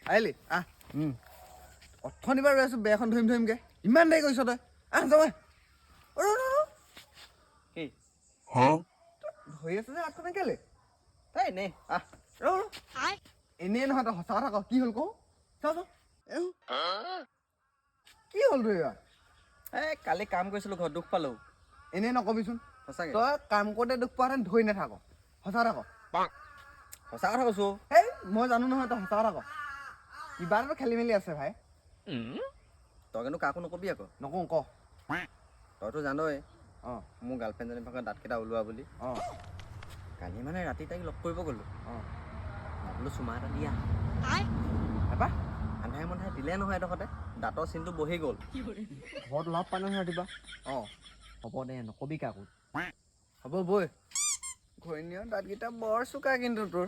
আহিলি আহ অথনিবাৰ ৰৈ আছোঁ বেয়াখন ধৰিমকৈ ইমান দেৰি কৰিছ তই আহ যাবা কি ধৰি আছে যে আগখনে কেলে তাই এনেই আহ এনেই নহয় তই সঁচা কথা ক কি হ'ল কওঁ চাওঁ কি হ'ল তোৰ এইবাৰ এই কালি কাম কৰিছিলোঁ ঘৰত দুখ পালোঁ এনেই নকবিচোন সঁচাকৈ তই কাম কৰোঁতে দুখ পোৱাহেঁতেন ধৰি নাথাক সঁচা কথা ক সঁচা কথা কৈছোঁ হেই মই জানো নহয় তই সঁচা কথা ক কিবা এটাতো খেলি মেলি আছে ভাই তই কিন্তু কাকো নকবি আকৌ নকওঁ ক তইতো জানই অঁ মোৰ গাৰ্লফ্ৰেণ্ডজনীৰ ভাগৰ দাঁতকেইটা ওলোৱা বুলি অঁ কালি মানে ৰাতি তাইক লগ কৰিব গ'লোঁ অঁ মই বোলো চুমা এটা দিয়া এপা আন্ধাৰে মন্ধাৰে দিলে নহয় এডোখৰতে দাঁতৰ চিনটো বহি গ'ল ঘৰত লাভ পাই নহয় ৰাতিপুৱা অঁ হ'ব দে নকবি কাকো হ'ব বৈ ঘৈণীয়েৰ দাঁতকেইটা বৰ চোকা কিন্তু তোৰ